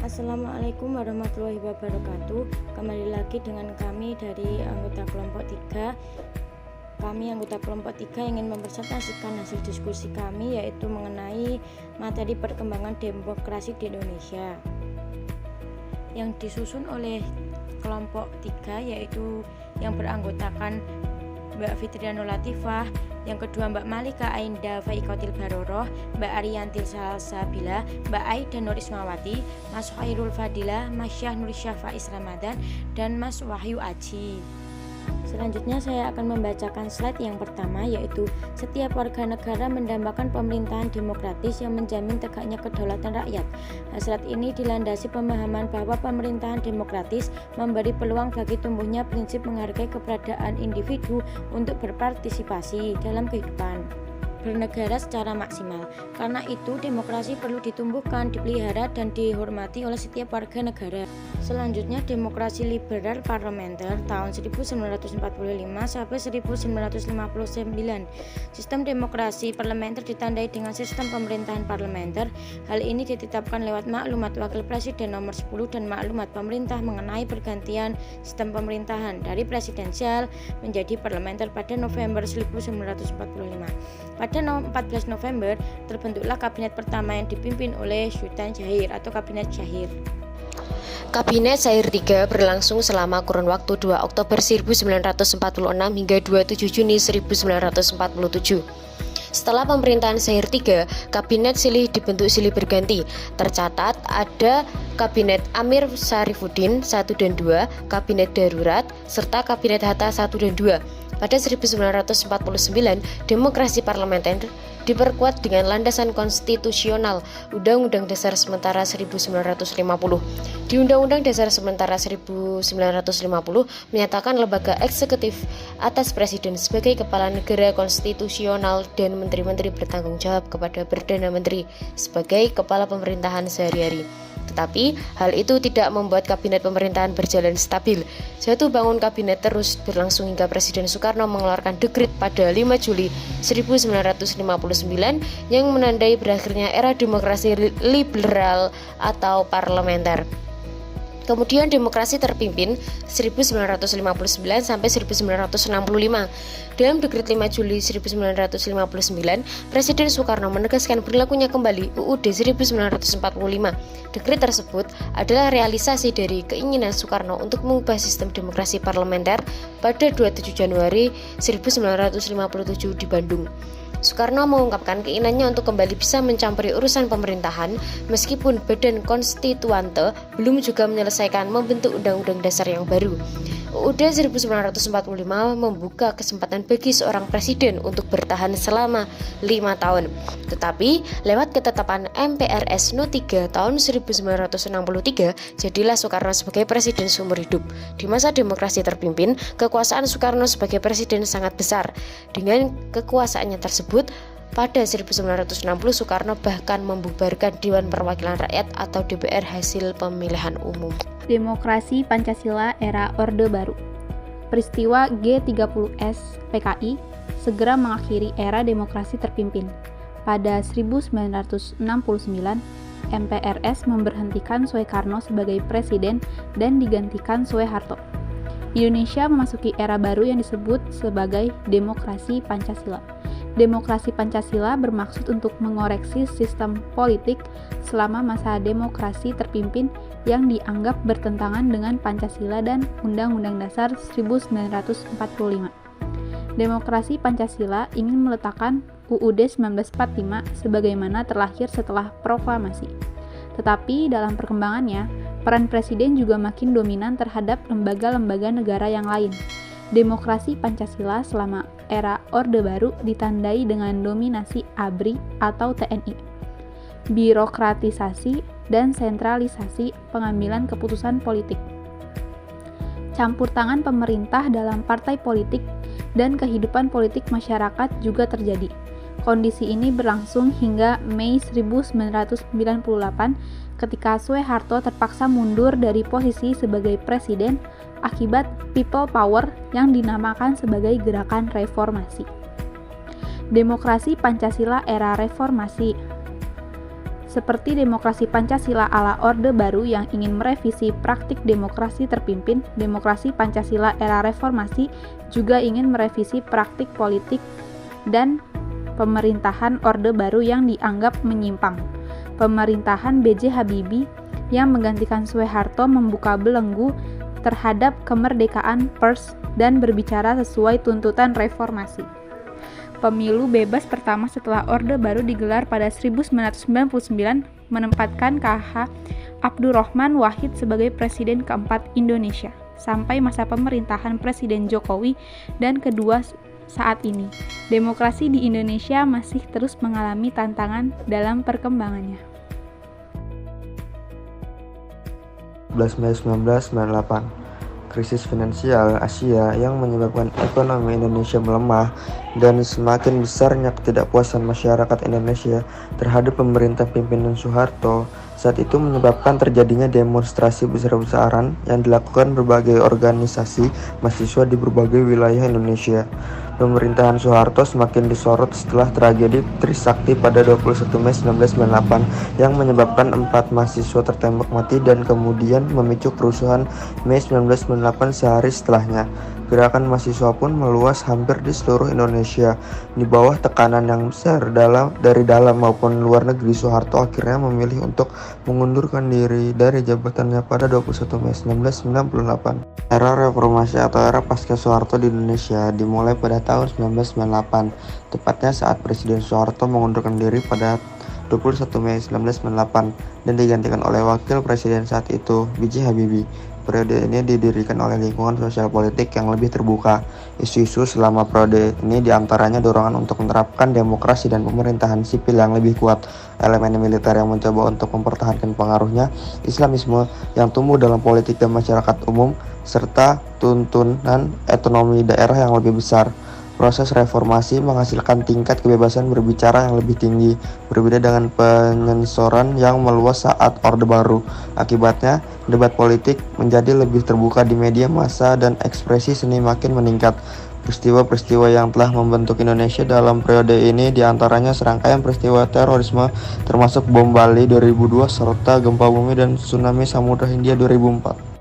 Assalamualaikum warahmatullahi wabarakatuh. Kembali lagi dengan kami dari anggota kelompok 3. Kami anggota kelompok 3 ingin mempresentasikan hasil diskusi kami, yaitu mengenai materi perkembangan demokrasi di Indonesia yang disusun oleh kelompok 3, yaitu yang beranggotakan Mbak Fitriano Latifah, yang kedua Mbak Malika Ainda Faikotil Baroroh, Mbak Ariyanti Salsabila, Mbak Aida Nurismawati, Mas Khairul Fadilah, Mas Syah Nurisya Faiz Ramadan, dan Mas Wahyu Aji. Selanjutnya saya akan membacakan slide yang pertama, yaitu setiap warga negara mendambakan pemerintahan demokratis yang menjamin tegaknya kedaulatan rakyat. Slide ini dilandasi pemahaman bahwa pemerintahan demokratis memberi peluang bagi tumbuhnya prinsip menghargai keberadaan individu untuk berpartisipasi dalam kehidupan bernegara secara maksimal. Karena itu, demokrasi perlu ditumbuhkan, dipelihara, dan dihormati oleh setiap warga negara. Selanjutnya, demokrasi liberal parlementer tahun 1945 sampai 1959. Sistem demokrasi parlementer ditandai dengan sistem pemerintahan parlementer. Hal ini ditetapkan lewat maklumat Wakil Presiden nomor 10 dan maklumat pemerintah mengenai pergantian sistem pemerintahan dari presidensial menjadi parlementer pada November 1945. Pada 14 November terbentuklah kabinet pertama yang dipimpin oleh Sultan Syahir atau Kabinet Syahir. Kabinet Syahir III berlangsung selama kurun waktu 2 Oktober 1946 hingga 27 Juni 1947. Setelah pemerintahan Syahir III, Kabinet silih dibentuk silih berganti. Tercatat ada Kabinet Amir Syarifuddin 1 dan 2, Kabinet Darurat, serta Kabinet Hatta 1 dan 2. Pada 1949, demokrasi parlementer diperkuat dengan landasan konstitusional Undang-Undang Dasar Sementara 1950. Di Undang-Undang Dasar Sementara 1950 menyatakan lembaga eksekutif atas presiden sebagai kepala negara konstitusional dan menteri-menteri bertanggung jawab kepada Perdana Menteri sebagai kepala pemerintahan sehari-hari. Tetapi hal itu tidak membuat kabinet pemerintahan berjalan stabil. Jatuh bangun kabinet terus berlangsung hingga Presiden Soekarno mengeluarkan dekret pada 5 Juli 1959 yang menandai berakhirnya era demokrasi liberal atau parlementer. Kemudian demokrasi terpimpin 1959 sampai 1965. Dalam dekret 5 Juli 1959, Presiden Soekarno menegaskan berlakunya kembali UUD 1945. Dekret tersebut adalah realisasi dari keinginan Soekarno untuk mengubah sistem demokrasi parlementer pada 27 Januari 1957 di Bandung. Soekarno mengungkapkan keinginannya untuk kembali bisa mencampuri urusan pemerintahan meskipun badan konstituante belum juga menyelesaikan membentuk undang-undang dasar yang baru. UUD 1945 membuka kesempatan bagi seorang presiden untuk bertahan selama 5 tahun. Tetapi lewat ketetapan MPRS No 3 tahun 1963, jadilah Soekarno sebagai presiden seumur hidup. Di masa demokrasi terpimpin, kekuasaan Soekarno sebagai presiden sangat besar. Dengan kekuasaannya tersebut, pada 1960 Soekarno bahkan membubarkan Dewan Perwakilan Rakyat atau DPR hasil pemilihan umum. Demokrasi Pancasila era Orde Baru. Peristiwa G30S PKI segera mengakhiri era demokrasi terpimpin. Pada 1969, MPRS memberhentikan Soekarno sebagai presiden dan digantikan Soeharto. Indonesia memasuki era baru yang disebut sebagai demokrasi Pancasila. Demokrasi Pancasila bermaksud untuk mengoreksi sistem politik selama masa demokrasi terpimpin yang dianggap bertentangan dengan Pancasila dan Undang-Undang Dasar 1945. Demokrasi Pancasila ingin meletakkan UUD 1945 sebagaimana terlahir setelah proklamasi. Tetapi dalam perkembangannya, peran presiden juga makin dominan terhadap lembaga-lembaga negara yang lain. Demokrasi Pancasila selama era Orde Baru ditandai dengan dominasi ABRI atau TNI, birokratisasi dan sentralisasi pengambilan keputusan politik, campur tangan pemerintah dalam partai politik dan kehidupan politik masyarakat juga terjadi. Kondisi ini berlangsung hingga Mei 1998 ketika Soeharto terpaksa mundur dari posisi sebagai presiden akibat people power yang dinamakan sebagai gerakan reformasi. Demokrasi Pancasila era reformasi. seperti demokrasi Pancasila ala Orde Baru yang ingin merevisi praktik demokrasi terpimpin, demokrasi Pancasila era reformasi juga ingin merevisi praktik politik dan pemerintahan Orde Baru yang dianggap menyimpang. Pemerintahan B.J. Habibie yang menggantikan Soeharto membuka belenggu terhadap kemerdekaan pers dan berbicara sesuai tuntutan reformasi. Pemilu bebas pertama setelah Orde Baru digelar pada 1999 menempatkan KH Abdurrahman Wahid sebagai Presiden keempat Indonesia sampai masa pemerintahan Presiden Jokowi dan kedua saat ini. Demokrasi di Indonesia masih terus mengalami tantangan dalam perkembangannya. 11 Mei 1998, krisis finansial Asia yang menyebabkan ekonomi Indonesia melemah dan semakin besarnya ketidakpuasan masyarakat Indonesia terhadap pemerintah pimpinan Soeharto saat itu menyebabkan terjadinya demonstrasi besar-besaran yang dilakukan berbagai organisasi mahasiswa di berbagai wilayah Indonesia. Pemerintahan Soeharto semakin disorot setelah tragedi Trisakti pada 21 Mei 1998 yang menyebabkan 4 mahasiswa tertembak mati dan kemudian memicu kerusuhan Mei 1998 sehari setelahnya. Gerakan mahasiswa pun meluas hampir di seluruh Indonesia. Di bawah tekanan yang besar dari dalam maupun luar negeri, Soeharto akhirnya memilih untuk mengundurkan diri dari jabatannya pada 21 Mei 1998. Era reformasi atau era pasca Soeharto di Indonesia dimulai pada tahun 1998, tepatnya saat Presiden Soeharto mengundurkan diri pada 21 Mei 1998 dan digantikan oleh Wakil Presiden saat itu, B.J. Habibie. Periode ini didirikan oleh lingkungan sosial politik yang lebih terbuka. Isu-isu selama periode ini diantaranya dorongan untuk menerapkan demokrasi dan pemerintahan sipil yang lebih kuat, elemen militer yang mencoba untuk mempertahankan pengaruhnya, Islamisme yang tumbuh dalam politik dan masyarakat umum, serta tuntunan otonomi daerah yang lebih besar. Proses reformasi menghasilkan tingkat kebebasan berbicara yang lebih tinggi, berbeda dengan penyensoran yang meluas saat Orde Baru. Akibatnya, debat politik menjadi lebih terbuka di media massa dan ekspresi seni makin meningkat. Peristiwa-peristiwa yang telah membentuk Indonesia dalam periode ini diantaranya serangkaian peristiwa terorisme termasuk bom Bali 2002 serta gempa bumi dan tsunami Samudra Hindia 2004.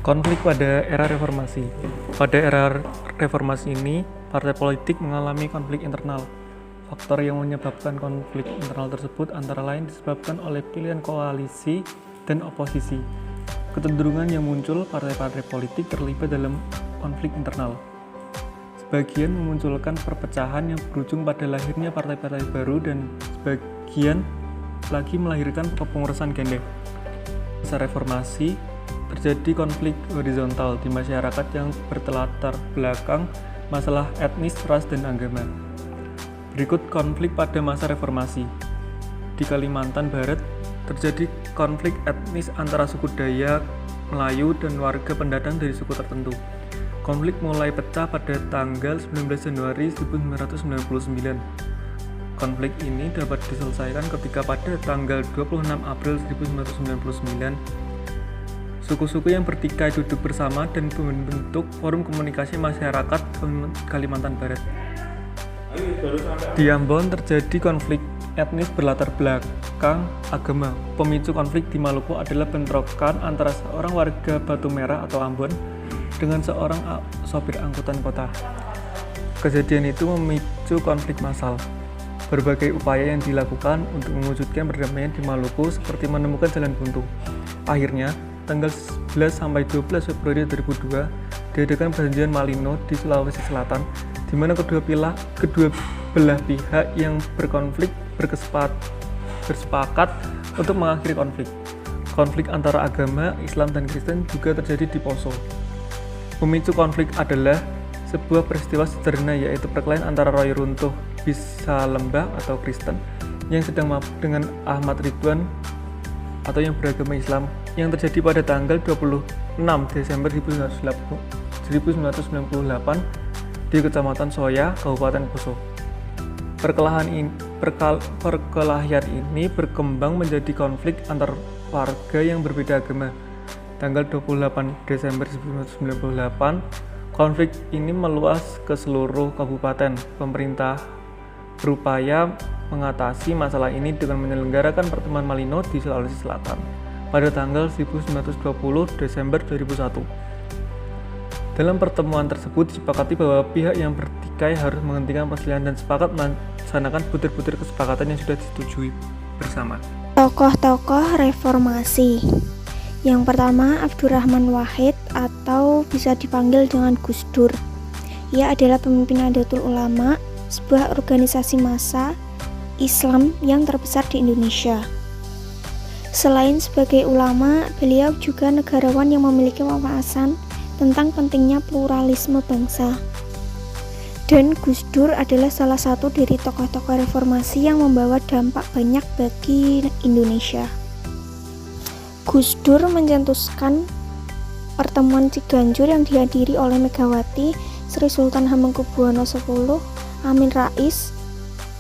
Konflik pada era reformasi. Pada era reformasi ini, partai politik mengalami konflik internal. Faktor yang menyebabkan konflik internal tersebut antara lain disebabkan oleh pilihan koalisi dan oposisi. Kecenderungan yang muncul partai-partai politik terlibat dalam konflik internal. Sebagian memunculkan perpecahan yang berujung pada lahirnya partai-partai baru dan sebagian lagi melahirkan kepengurusan ganda. Masa reformasi terjadi konflik horizontal di masyarakat yang berlatar belakang masalah etnis, ras, dan agama. Berikut konflik pada masa reformasi. Di Kalimantan Barat terjadi konflik etnis antara suku Dayak, Melayu, dan warga pendatang dari suku tertentu. Konflik mulai pecah pada tanggal 19 Januari 1999. Konflik ini dapat diselesaikan ketika pada tanggal 26 April 1999 suku-suku yang bertikai duduk bersama dan membentuk Forum Komunikasi Masyarakat Kalimantan Barat. Di Ambon terjadi konflik etnis berlatar belakang agama. Pemicu konflik di Maluku adalah bentrokan antara seorang warga Batu Merah atau Ambon dengan seorang sopir angkutan kota. Kejadian itu memicu konflik massal. Berbagai upaya yang dilakukan untuk mewujudkan perdamaian di Maluku seperti menemukan jalan buntu. Akhirnya, tanggal 11 sampai 12 Februari 2002 diadakan perjanjian Malino di Sulawesi Selatan, di mana kedua belah pihak yang berkonflik bersepakat untuk mengakhiri konflik. Konflik antara agama Islam dan Kristen juga terjadi di Poso. Pemicu konflik adalah sebuah peristiwa sederhana, yaitu perkelahian antara Roy Runtuh Bisa Lembah atau Kristen yang sedang mabuk dengan Ahmad Ridwan atau yang beragama Islam yang terjadi pada tanggal 26 Desember 1998 di Kecamatan Soya, Kabupaten Poso. Perkelahian ini berkembang menjadi konflik antar warga yang berbeda agama. Tanggal 28 Desember 1998, konflik ini meluas ke seluruh kabupaten. Pemerintah berupaya mengatasi masalah ini dengan menyelenggarakan pertemuan Malino di Sulawesi Selatan pada tanggal 1920 Desember 2001. Dalam pertemuan tersebut disepakati bahwa pihak yang bertikai harus menghentikan perselisihan dan sepakat melaksanakan butir-butir kesepakatan yang sudah disetujui bersama. Tokoh-tokoh reformasi. Yang pertama, Abdurrahman Wahid atau bisa dipanggil dengan Gus Dur. Ia adalah pemimpin Nahdlatul Ulama, sebuah organisasi massa Islam yang terbesar di Indonesia. Selain sebagai ulama, beliau juga negarawan yang memiliki wawasan tentang pentingnya pluralisme bangsa. Dan Gus Dur adalah salah satu dari tokoh-tokoh reformasi yang membawa dampak banyak bagi Indonesia. Gus Dur mencetuskan pertemuan Ciganjur yang dihadiri oleh Megawati, Sri Sultan Hamengkubuwono X, Amin Rais,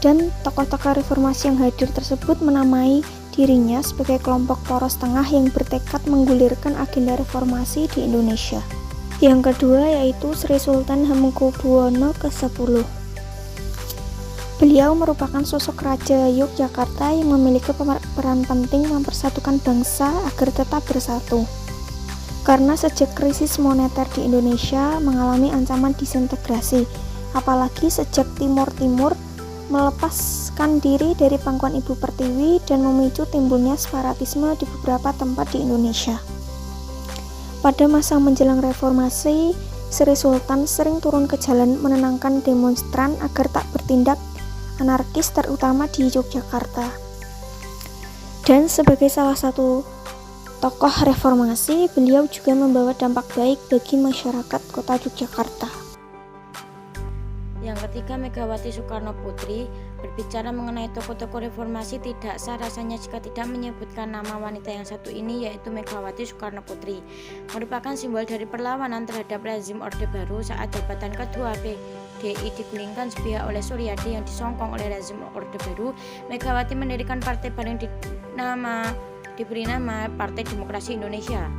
dan tokoh-tokoh reformasi yang hadir tersebut menamai dirinya sebagai kelompok poros tengah yang bertekad menggulirkan agenda reformasi di Indonesia. Yang kedua yaitu Sri Sultan Hamengkubuwono ke-10. Beliau merupakan sosok Raja Yogyakarta yang memiliki peran penting mempersatukan bangsa agar tetap bersatu. Karena sejak krisis moneter di Indonesia mengalami ancaman disintegrasi, apalagi sejak Timur Timur melepaskan diri dari pangkuan Ibu Pertiwi dan memicu timbulnya separatisme di beberapa tempat di Indonesia. Pada masa menjelang reformasi, Sri Sultan sering turun ke jalan menenangkan demonstran agar tak bertindak anarkis, terutama di Yogyakarta. Dan sebagai salah satu tokoh reformasi, beliau juga membawa dampak baik bagi masyarakat kota Yogyakarta. Yang ketiga, Megawati Soekarno Putri. Berbicara mengenai tokoh-tokoh reformasi, tidak sah rasanya jika tidak menyebutkan nama wanita yang satu ini, yaitu Megawati Soekarno Putri. Merupakan simbol dari perlawanan terhadap rezim Orde Baru saat jabatan kedua PDI digulingkan sepihak oleh Suryadi yang disongkong oleh rezim Orde Baru. Megawati mendirikan partai baru yang diberi nama Partai Demokrasi Indonesia.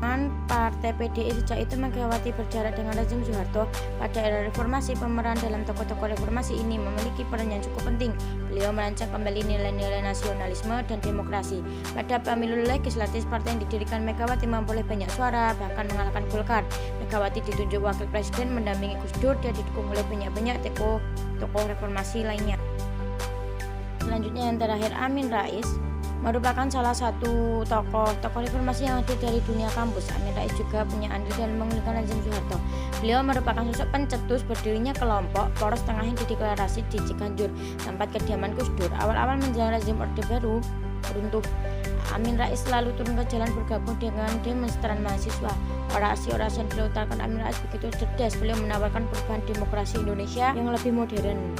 Partai PDI sejak itu Megawati berjarak dengan rezim Soeharto. Pada era reformasi, pemeran dalam tokoh-tokoh reformasi ini memiliki peran yang cukup penting. Beliau merancang kembali nilai-nilai nasionalisme dan demokrasi. Pada pemilu legislatif, partai yang didirikan Megawati memperoleh banyak suara, bahkan mengalahkan Golkar. Megawati ditunjuk wakil presiden mendampingi Gus Dur. Dia didukung oleh banyak tokoh reformasi lainnya. Selanjutnya yang terakhir, Amin Rais merupakan salah satu tokoh reformasi yang hadir dari dunia kampus. Amin Rais juga punya andil dalam menggulingkan rezim Soeharto. Beliau merupakan sosok pencetus berdirinya kelompok poros tengah yang dideklarasi di Ciganjur, tempat kediaman Gus Dur. Awal-awal menjelang rezim Orde Baru runtuh, Amin Rais selalu turun ke jalan bergabung dengan demonstran mahasiswa. Orasi-orasi yang dilontarkan Amin Rais begitu cerdas. Beliau menawarkan perubahan demokrasi Indonesia yang lebih modern.